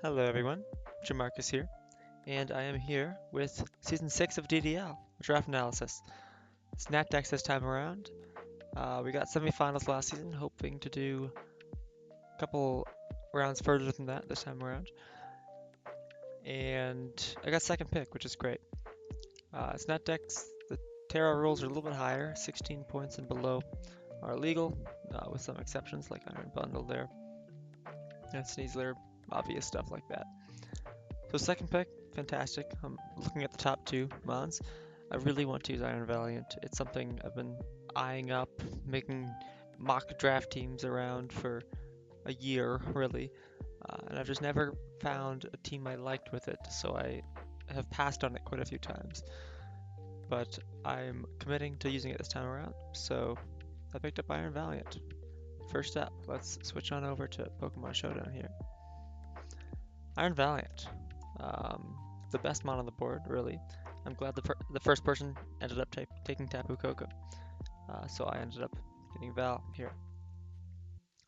Hello everyone, Jamarcus here, and I am here with Season 6 of DDL, Draft Analysis. It's natdex this time around. We got semifinals last season, hoping to do a couple rounds further than that this time around. And I got second pick, which is great. It's natdex, the Terra rules are a little bit higher, 16 points and below are legal, with some exceptions like Iron Bundle there, and Sneasler, obvious stuff like that. So second pick, fantastic. I'm looking at the top two mons. I really want to use Iron Valiant. It's something I've been eyeing up, making mock draft teams around for a year, really. And I've just never found a team I liked with it, so I have passed on it quite a few times. But I'm committing to using it this time around, so I picked up Iron Valiant. First up, let's switch on over to Pokemon Showdown here. Iron Valiant. Um, the best mon on the board, really. I'm glad the first person ended up taking Tapu Koko, so I ended up getting Val here.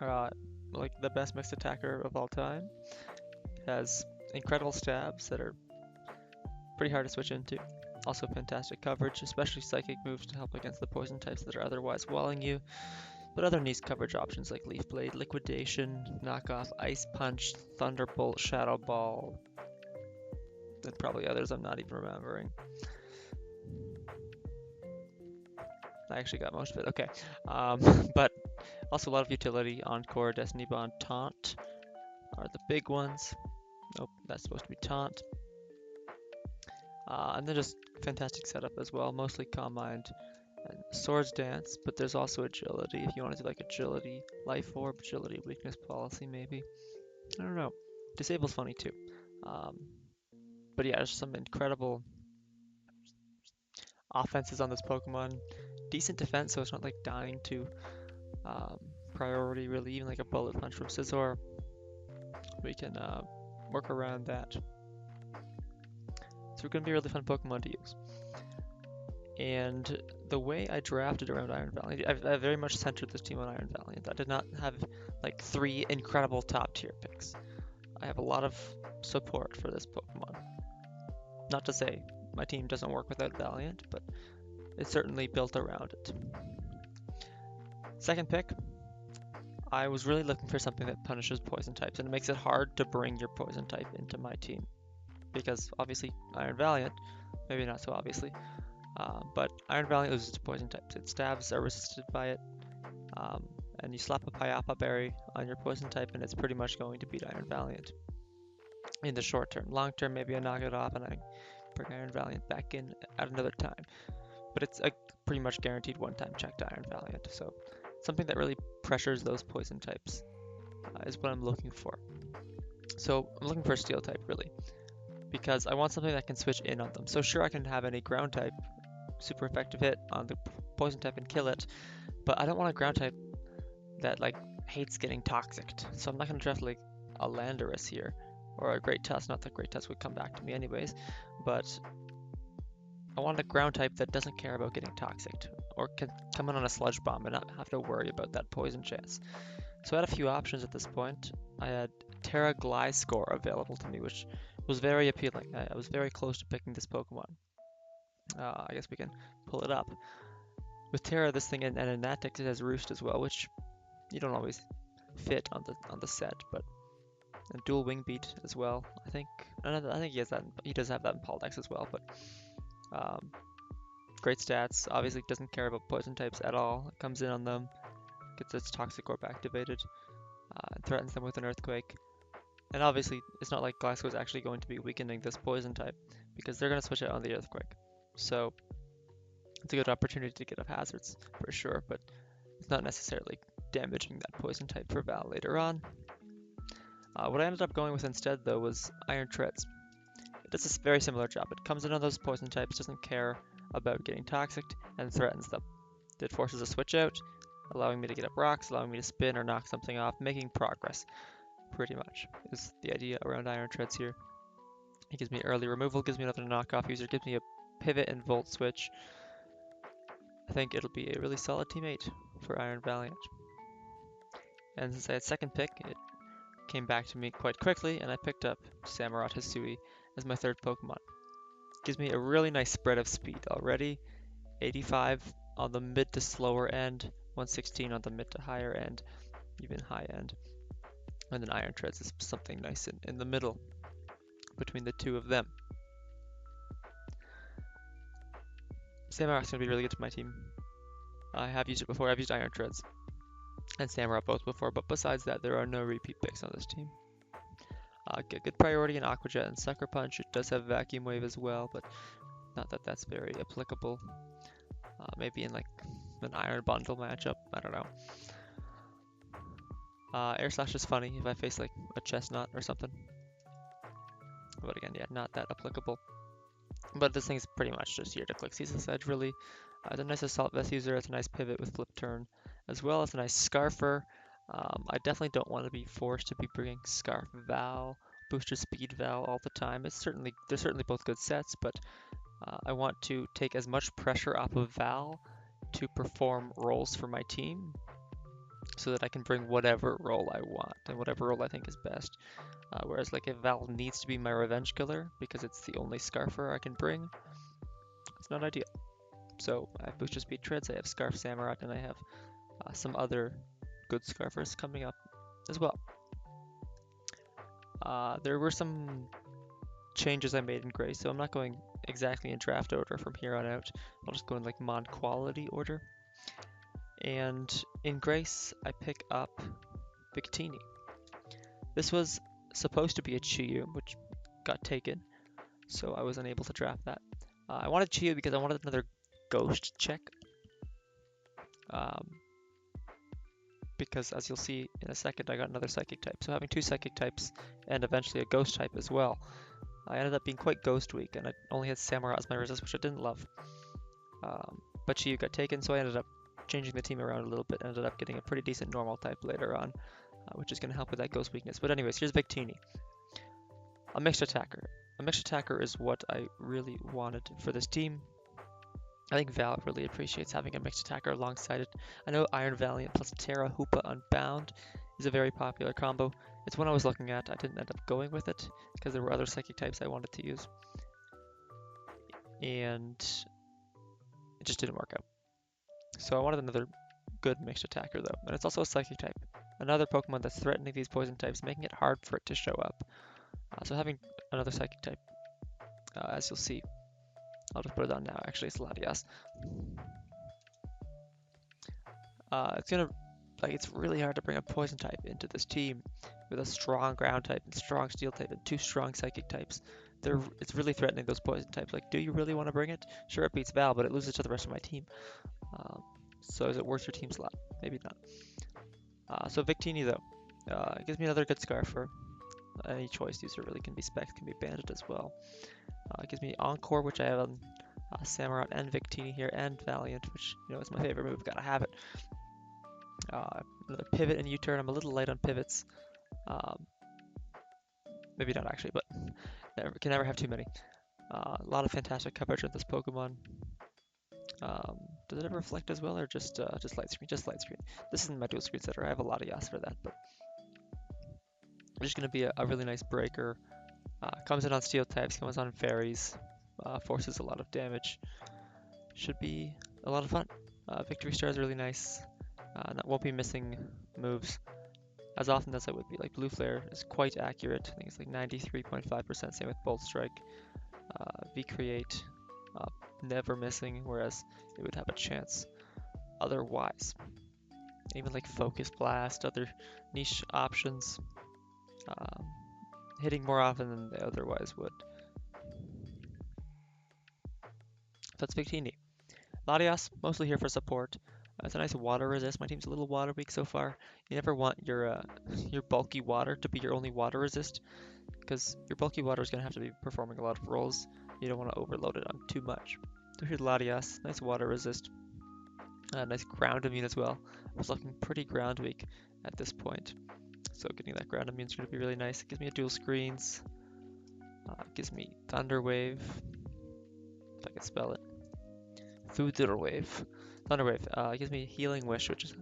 Uh, like the best mixed attacker of all time. Has incredible stabs that are pretty hard to switch into. Also fantastic coverage, especially psychic moves to help against the poison types that are otherwise walling you. But other niche coverage options like Leaf Blade, Liquidation, Knockoff, Ice Punch, Thunderbolt, Shadow Ball, and probably others I'm not even remembering. I actually got most of it. Okay. But also a lot of utility. Encore, Destiny Bond, Taunt are the big ones. Nope, that's supposed to be Taunt. And then just fantastic setup as well. Mostly Calm Mind and Swords Dance, but there's also Agility if you want to do like Agility, Life Orb, Agility, Weakness Policy maybe. I don't know. Disable's funny too. Um, but yeah, there's some incredible offenses on this Pokemon. Decent defense, so it's not like dying to um, priority really, even like a Bullet Punch from Scizor. We can work around that. So we're going to be a really fun Pokemon to use. And the way I drafted around Iron Valiant, I very much centered this team on Iron Valiant. I did not have like three incredible top tier picks. I have a lot of support for this Pokemon. Not to say my team doesn't work without Valiant, but it's certainly built around it. Second pick, I was really looking for something that punishes poison types, and it makes it hard to bring your poison type into my team. Because obviously Iron Valiant, maybe not so obviously, but Iron Valiant loses to poison types. Its stabs are resisted by it, um, and you slap a Pyappa Berry on your poison type, and it's pretty much going to beat Iron Valiant in the short term. Long term, maybe I knock it off and I bring Iron Valiant back in at another time. But it's a pretty much guaranteed one-time check to Iron Valiant, so something that really pressures those poison types is what I'm looking for. So I'm looking for a Steel type, really, because I want something that can switch in on them. So sure, I can have any ground type super effective hit on the poison type and kill it, but I don't want a ground type that like hates getting toxic. So I'm not going to draft like a Landorus here or a Great Tusk. Not that Great Tusk would come back to me anyways, but I want a ground type that doesn't care about getting toxic or can come in on a Sludge Bomb and not have to worry about that poison chance. So I had a few options at this point. I had Terra Gliscor available to me, which was very appealing. I was very close to picking this Pokemon. I guess we can pull it up. With Terra, this thing and in natdex it has Roost as well, which you don't always fit on the set, but a dual wing beat as well. I think he has that. He does have that in Polydex as well, but um, great stats. Obviously, doesn't care about poison types at all. It comes in on them, gets its Toxic Orb activated, threatens them with an Earthquake. And obviously, it's not like Glasgow is actually going to be weakening this poison type because they're going to switch it on the Earthquake. So it's a good opportunity to get up hazards for sure, but it's not necessarily damaging that poison type for Val later on. What I ended up going with instead, though, was Iron Treads. It does a very similar job. It comes in on those poison types, doesn't care about getting toxic, and threatens them. It forces a switch out, allowing me to get up rocks, allowing me to spin or knock something off, making progress, pretty much, is the idea around Iron Treads here. It gives me early removal, gives me another knockoff user, gives me a pivot and volt switch. I think it'll be a really solid teammate for Iron Valiant. And since I had second pick, it came back to me quite quickly, and I picked up Samurott Hisui as my third Pokemon. Gives me a really nice spread of speed already. 85 on the mid to slower end, 116 on the mid to higher end, even high end. And then Iron Treads is something nice in the middle between the two of them. Samurott's going to be really good to my team. I have used it before. I've used Iron Treads and Samurott both before, but besides that, there are no repeat picks on this team. Get good priority in Aqua Jet and Sucker Punch. It does have Vacuum Wave as well, but not that that's very applicable. Maybe in like an Iron Bundle matchup. I don't know. Air Slash is funny if I face like a Chestnut or something. But again, yeah, not that applicable. But this thing's pretty much just here to click Ceaseless Edge, really. It's a nice Assault Vest user. It's a nice pivot with Flip Turn, as well as a nice Scarfer. I definitely don't want to be forced to be bringing Scarf Val, Booster Speed Val all the time. They're certainly both good sets, but I want to take as much pressure off of Val to perform roles for my team, so that I can bring whatever role I want and whatever role I think is best. Whereas like if Val needs to be my revenge killer because it's the only Scarfer I can bring, it's not ideal. So I have Booster Speed Treads, I have Scarf Samurott, and I have some other good Scarfers coming up as well. There were some changes I made in Gray, so I'm not going exactly in draft order from here on out. I'll just go in like mod quality order. And in Grace, I pick up Victini. This was supposed to be a Chiyu, which got taken, so I was unable to draft that. I wanted Chiyu because I wanted another Ghost check. Because as you'll see in a second, I got another Psychic type. So having two Psychic types and eventually a Ghost type as well, I ended up being quite Ghost weak, and I only had Samurott as my resist, which I didn't love. But Chiyu got taken, so I ended up changing the team around a little bit, ended up getting a pretty decent normal type later on, which is going to help with that Ghost weakness. But anyways, here's Victini. A mixed attacker. A mixed attacker is what I really wanted for this team. I think Val really appreciates having a mixed attacker alongside it. I know Iron Valiant plus Terra Hoopa Unbound is a very popular combo. It's one I was looking at. I didn't end up going with it because there were other Psychic types I wanted to use. And it just didn't work out. So I wanted another good mixed attacker though. And it's also a Psychic type. Another Pokemon that's threatening these poison types, making it hard for it to show up. So having another Psychic type, as you'll see, I'll just put it on now. Actually, it's Latias. It's really hard to bring a poison type into this team with a strong ground type and strong steel type and two strong psychic types. It's really threatening those poison types. Like, do you really want to bring it? Sure, it beats Val, but it loses to the rest of my team. So is it worth your team slot? Maybe not. So Victini though, it gives me another good Scarfer. Any choice user really can be Specs, can be Bandit as well. It gives me Encore, which I have on Samurott and Victini here, and Valiant, which, you know, is my favorite move. Gotta have it. Another pivot and U-turn. I'm a little light on pivots. Maybe not actually, but can never have too many. A lot of fantastic coverage with this Pokemon. Does it ever reflect as well, or just light screen? Just light screen. This isn't my dual screen setter. I have a lot of Yas for that, but it's just gonna be a really nice breaker. Comes in on steel types, comes on fairies, forces a lot of damage. Should be a lot of fun. Victory Star is really nice. That won't be missing moves as often as I would be. Like Blue Flare is quite accurate. I think it's like 93.5%. Same with Bolt Strike. V-Create, never missing, whereas it would have a chance otherwise. Even like Focus Blast, other niche options, hitting more often than they otherwise would. That's Victini. Latias, mostly here for support. It's a nice water resist. My team's a little water weak so far. You never want your bulky water to be your only water resist, because your bulky water is going to have to be performing a lot of roles. You don't want to overload it on too much. So here's Latias, nice water resist. Nice ground immune as well. I was looking pretty ground weak at this point, so getting that ground immune is going to be really nice. It gives me a dual screens. It gives me Thunder Wave, if I can spell it. Thunder Wave. Thunder Wave. It gives me Healing Wish, which is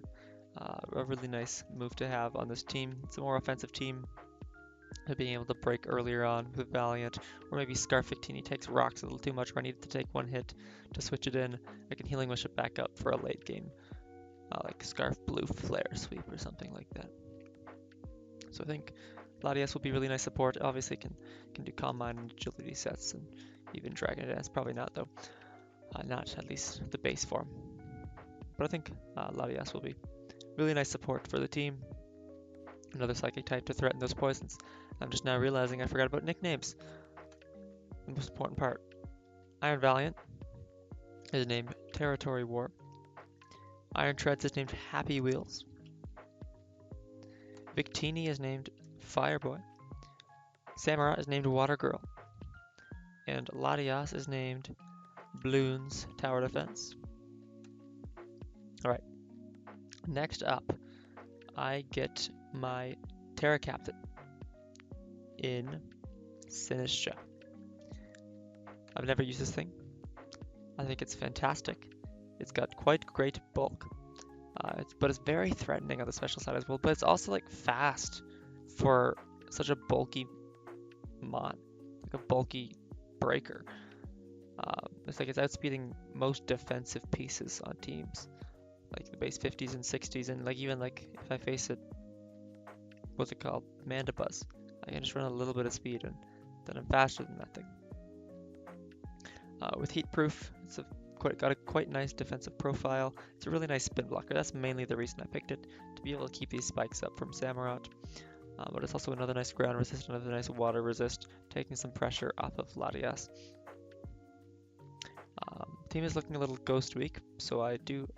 a really nice move to have on this team. It's a more offensive team. being able to break earlier on with Valiant, or maybe Scarf Victini takes rocks a little too much where I needed to take one hit to switch it in. I can Healing Wish it back up for a late game, like Scarf Blue Flare Sweep or something like that. So I think Latias will be really nice support. Obviously can do Calm Mind and Agility sets, and even Dragon Dance. Probably not though, not at least the base form. But I think Latias will be really nice support for the team. Another Psychic type to threaten those poisons. I'm just now realizing I forgot about nicknames. The most important part. Iron Valiant is named Territory War. Iron Treads is named Happy Wheels. Victini is named Fireboy. Samara is named Water Girl. And Latias is named Bloons Tower Defense. Alright, next up, I get my Terra Captain in Sinistra. I've never used this thing. I think it's fantastic. It's got quite great bulk, but it's very threatening on the special side as well. But it's also like fast for such a bulky mod, like a bulky breaker. It's like it's outspeeding most defensive pieces on teams, like the base 50s and 60s, and like even like if I face it, what's it called, Mandibuzz, I can just run a little bit of speed and then I'm faster than that thing. With heat proof, it's got a quite nice defensive profile. It's a really nice spin blocker. That's mainly the reason I picked it, to be able to keep these spikes up from Samurott. But it's also another nice ground resist, another nice water resist, taking some pressure off of Latias. Team is looking a little ghost weak, so I do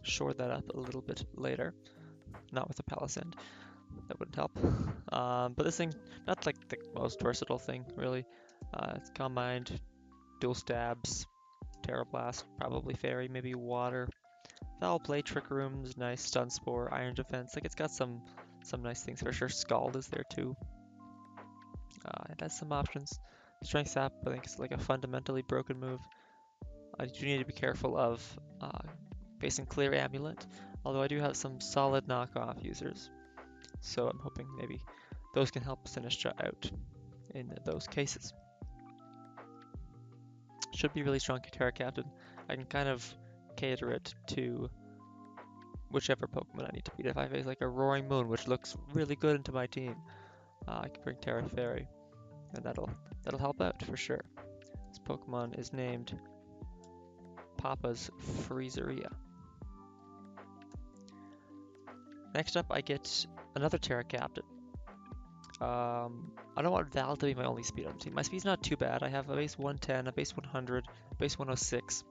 shore that up a little bit later. Not with the Palisand, that wouldn't help. But this thing, not like the most versatile thing, really. It's Calm Mind, dual stabs, Terra Blast, probably Fairy, maybe Water. Foul Play, Trick Room's nice, Stun Spore, Iron Defense. Like it's got some nice things for sure. Scald is there too. It has some options. Strength Sap, I think it's like a fundamentally broken move. I do need to be careful of facing Clear Amulet, although I do have some solid knockoff users. So I'm hoping maybe those can help Sinistra out in those cases. Should be really strong Terra Captain. I can kind of cater it to whichever Pokemon I need to beat. If I face like a Roaring Moon, which looks really good into my team, I can bring Terra Fairy, and that'll help out for sure. This Pokemon is named Papa's Freezeria. Next up, I get another Terra Captain. I don't want Val to be my only speed on the team. My speed's not too bad. I have a base 110, a base 100, base 106,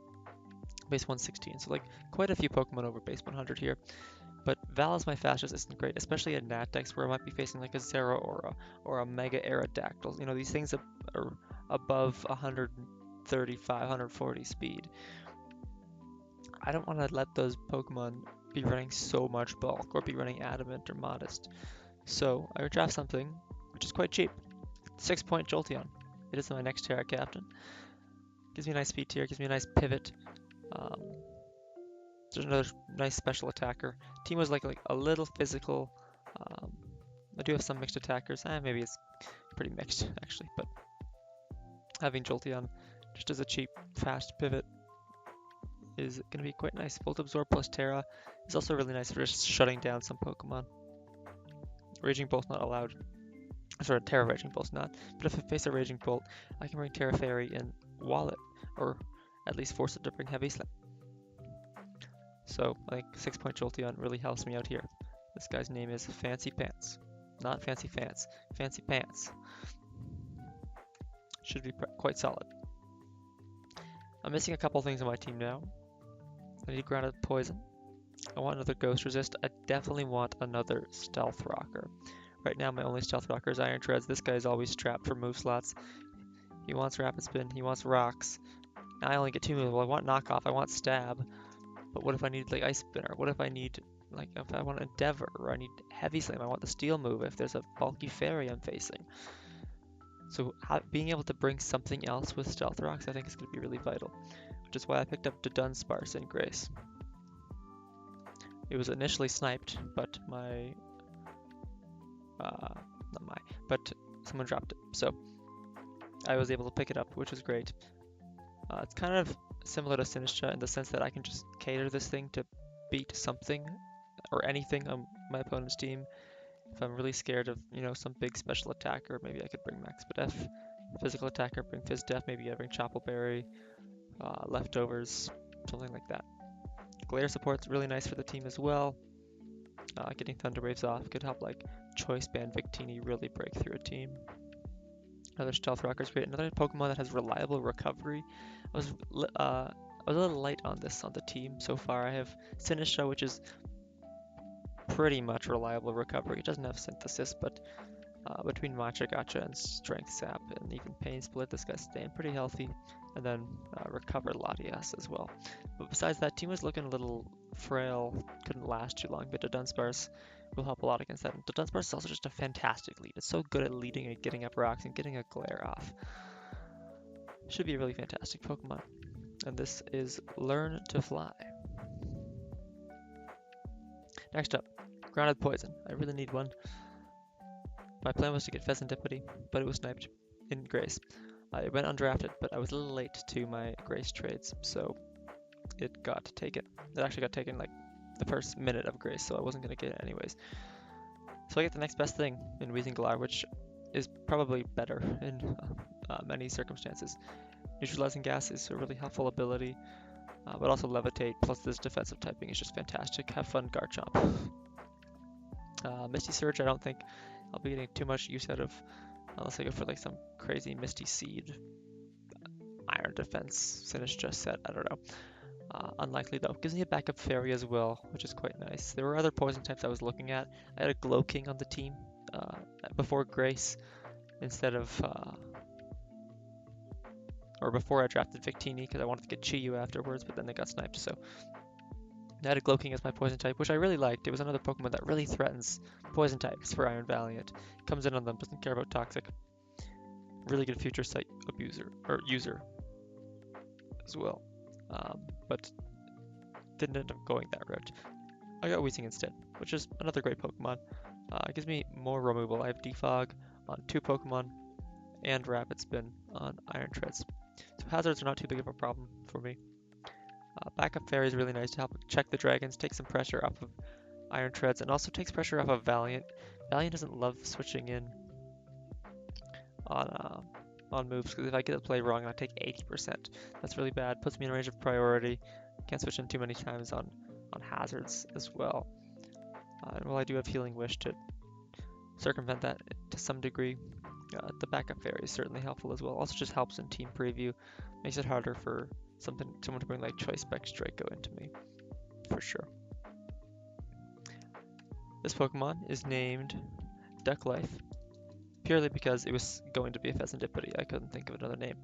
base 116. So like quite a few Pokemon over base 100 here. But Val is my fastest isn't great, especially at natdex where I might be facing like a Zeraora or a Mega Aerodactyl. You know, these things are above 135, 140 speed. I don't want to let those Pokemon be running so much bulk or be running Adamant or Modest. So I would draft something which is quite cheap. 6-point Jolteon. It is my next Terra Captain. Gives me a nice speed tier, gives me a nice pivot. There's another nice special attacker. Team was like a little physical. I do have some mixed attackers. Maybe it's pretty mixed actually, but having Jolteon just as a cheap, fast pivot is going to be quite nice. Volt Absorb plus Terra is also really nice for just shutting down some Pokemon. Raging Bolt's not allowed. Sorry, Terra Raging Bolt's not. But if I face a Raging Bolt, I can bring Terra Fairy and Wallet, or at least force it to bring Heavy Slam. So, like, 6-point Jolteon really helps me out here. This guy's name is Fancy Pants. Not Fancy Fans. Fancy Pants. Should be quite solid. I'm missing a couple things on my team now. I need Grounded Poison. I want another Ghost Resist. I definitely want another Stealth Rocker. Right now, my only Stealth Rocker is Iron Treads. This guy's always trapped for move slots. He wants Rapid Spin. He wants Rocks. Now I only get 2 moves. Well, I want Knockoff. I want Stab. But what if I need like Ice Spinner? What if I need like if I want Endeavor or I need Heavy Slam? I want the Steel move if there's a bulky Fairy I'm facing. So being able to bring something else with Stealth Rocks I think is going to be really vital. Which is why I picked up Dunsparce and Grace. It was initially sniped, but my not my, but someone dropped it. So I was able to pick it up, which was great. It's kind of similar to Sinistra in the sense that I can just cater this thing to beat something or anything on my opponent's team. If I'm really scared of, some big special attacker, maybe I could bring Max Def. Physical attacker, bring Def. Maybe I bring Choppleberry, leftovers, something like that. Glare support's really nice for the team as well. Getting Thunder Waves off could help like Choice Band Victini really break through a team. Another Stealth Rocker is great. Another Pokemon that has reliable recovery. I was a little light on this on the team so far. I have Sinistra, which is pretty much reliable recovery. It doesn't have Synthesis, but between Matcha Gotcha and Strength Sap and even Pain Split, this guy's staying pretty healthy. And then Recover Latias as well. But besides that, team was looking a little frail, couldn't last too long, but the Dunsparce will help a lot against that. And the Dunsparce is also just a fantastic lead. It's so good at leading and getting up rocks and getting a glare off. Should be a really fantastic Pokemon. And this is Learn to Fly. Next up, Grounded Poison. I really need one. My plan was to get Pheasantipity, but it was sniped in Grace. It went undrafted, but I was a little late to my Grace trades, so it got taken. It actually got taken like the first minute of Grace, so I wasn't going to get it anyways. So I get the next best thing in Wheezing Galar, which is probably better in many circumstances. Neutralizing Gas is a really helpful ability, but also Levitate, plus this defensive typing is just fantastic. Have fun, Garchomp. Misty Surge, I don't think I'll be getting too much use out of, unless I go for like some crazy Misty Seed, Iron Defense, Sinistra set, I don't know. Unlikely though. Gives me a backup Fairy as well, which is quite nice. There were other poison types I was looking at. I had a Glow King on the team before Grace, instead of, or before I drafted Victini, because I wanted to get Chi-Yu afterwards, but then they got sniped, so I had a Glow King as my poison type, which I really liked. It was another Pokemon that really threatens poison types for Iron Valiant. Comes in on them, doesn't care about Toxic. Really good future sight abuser, or user as well. But didn't end up going that route. I got Weezing instead, which is another great Pokemon. It gives me more removal. I have Defog on 2 Pokemon and Rapid Spin on Iron Treads. So hazards are not too big of a problem for me. Backup Fairy is really nice to help check the dragons, take some pressure off of Iron Treads, and also takes pressure off of Valiant. Valiant doesn't love switching in on moves, because if I get the play wrong, I take 80%. That's really bad. Puts me in range of priority. Can't switch in too many times on hazards as well. And while I do have Healing Wish to circumvent that to some degree, the backup Fairy is certainly helpful as well. Also just helps in team preview. Makes it harder for someone to bring like Choice Specs Draco into me, for sure. This Pokemon is named Duck Life, purely because it was going to be a Pheasantipity. I couldn't think of another name.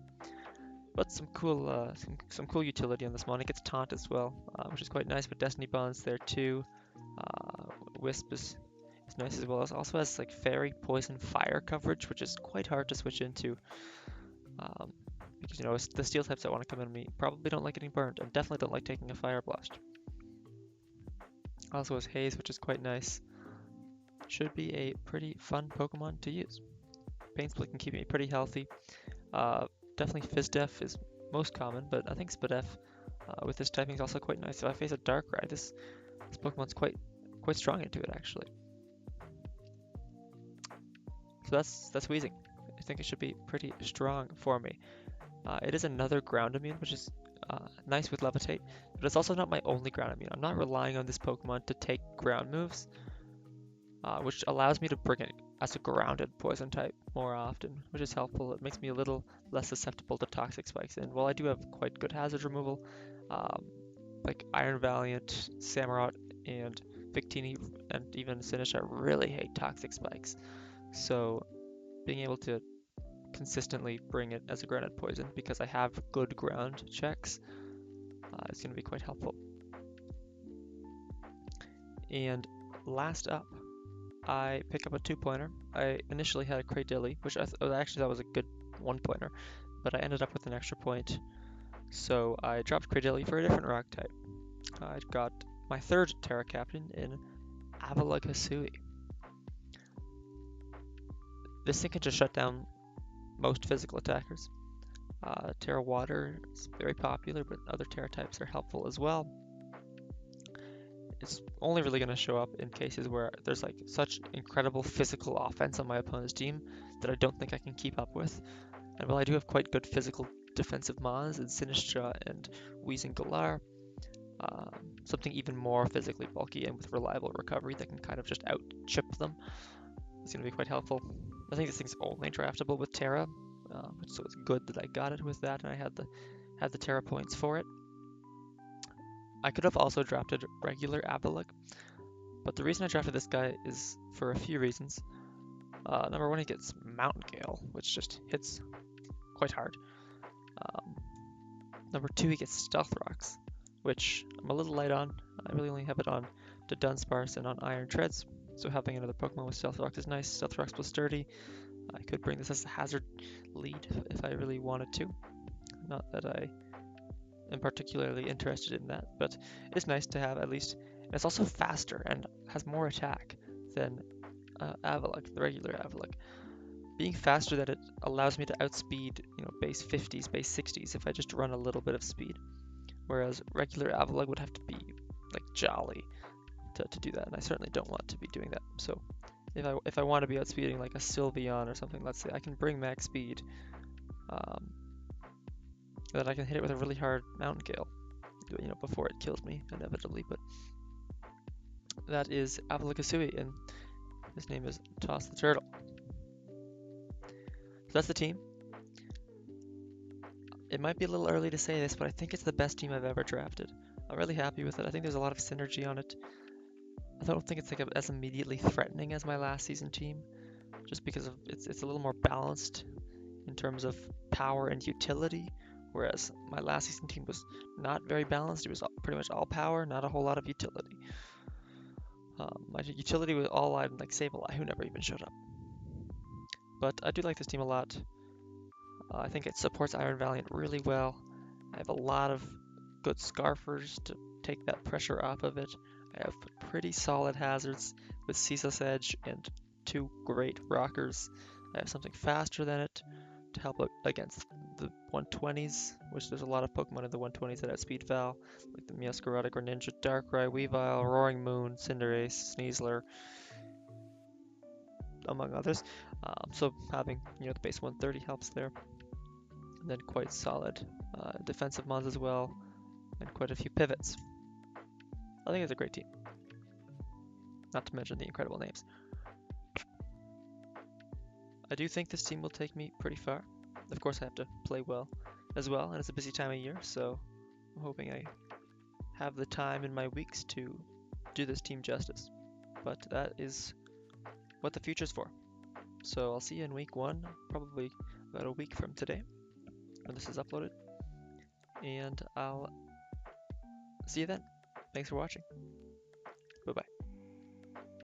But some cool utility on this one. It gets Taunt as well, which is quite nice. But Destiny Bond's there too. Wisp is nice as well. It also has like Fairy, Poison, Fire coverage, which is quite hard to switch into. Because the steel types that want to come in me probably don't like getting burned, and definitely don't like taking a Fire Blast. Also has Haze, which is quite nice. Should be a pretty fun Pokemon to use. Pain Split can keep me pretty healthy. Definitely Fizdef is most common, but I think Spadef with this typing is also quite nice. If I face a Darkrai, this Pokemon's quite strong into it actually. So that's Weezing. I think it should be pretty strong for me. It is another ground immune, which is nice with Levitate, but it's also not my only ground immune. I'm not relying on this Pokemon to take ground moves, which allows me to bring it as a grounded poison type more often, which is helpful. It makes me a little less susceptible to Toxic Spikes. And while I do have quite good hazard removal, like Iron Valiant, Samurott, and Victini, and even Sinistra really hate Toxic Spikes. So being able to consistently bring it as a grounded poison because I have good ground checks is going to be quite helpful. And last up, I pick up a 2-pointer. I initially had a Cradilly, which I actually thought was a good 1-pointer, but I ended up with an extra point, so I dropped Cradilly for a different rock type. I got my 3rd Terra Captain in Avalugg Hisui. This thing can just shut down most physical attackers. Terra Water is very popular, but other Terra types are helpful as well. It's only really going to show up in cases where there's like such incredible physical offense on my opponent's team that I don't think I can keep up with. And while I do have quite good physical defensive mons in Sinistra and Wheezing Galar, something even more physically bulky and with reliable recovery that can kind of just out-chip them is going to be quite helpful. I think this thing's only draftable with Terra, so it's good that I got it with that and I had the Terra points for it. I could have also drafted regular Avalok, but the reason I drafted this guy is for a few reasons. Number one, he gets Mountain Gale, which just hits quite hard. Number two, he gets Stealth Rocks, which I'm a little light on. I really only have it on the Dunsparce and on Iron Treads, so having another Pokemon with Stealth Rocks is nice. Stealth Rocks plus Sturdy. I could bring this as a hazard lead if I really wanted to. Not that I am particularly interested in that, but it's nice to have at least. And it's also faster and has more attack than Avalok, the regular Avalok. Being faster, that it allows me to outspeed, base 50s, base 60s if I just run a little bit of speed. Whereas regular Avalok would have to be like jolly to do that, and I certainly don't want to be doing that. So if I want to be outspeeding like a Sylveon or something, let's say, I can bring max speed, then I can hit it with a really hard Mountain Gale, before it kills me inevitably. But that is Avalokasui, and his name is Toss the Turtle. So that's the team. It might be a little early to say this, but I think it's the best team I've ever drafted. I'm really happy with it. I think there's a lot of synergy on it. I don't think it's like as immediately threatening as my last season team, just because of it's a little more balanced in terms of power and utility, whereas my last season team was not very balanced. It was pretty much all power, not a whole lot of utility. My utility was all on like Sableye, who never even showed up. But I do like this team a lot. I think it supports Iron Valiant really well. I have a lot of good Scarfers to take that pressure off of it. I have pretty solid hazards with Ceaseless Edge and two great rockers. I have something faster than it to help against the 120s, which there's a lot of Pokemon in the 120s that outspeed Val, like the Meowscarada, Greninja, Darkrai, Weavile, Roaring Moon, Cinderace, Sneasler, among others. So having the base 130 helps there. And then quite solid defensive mons as well, and quite a few pivots. I think it's a great team. Not to mention the incredible names. I do think this team will take me pretty far. Of course, I have to play well as well, and it's a busy time of year, so I'm hoping I have the time in my weeks to do this team justice. But that is what the future's for. So I'll see you in week 1, probably about a week from today, when this is uploaded. And I'll see you then. Thanks for watching. Bye-bye.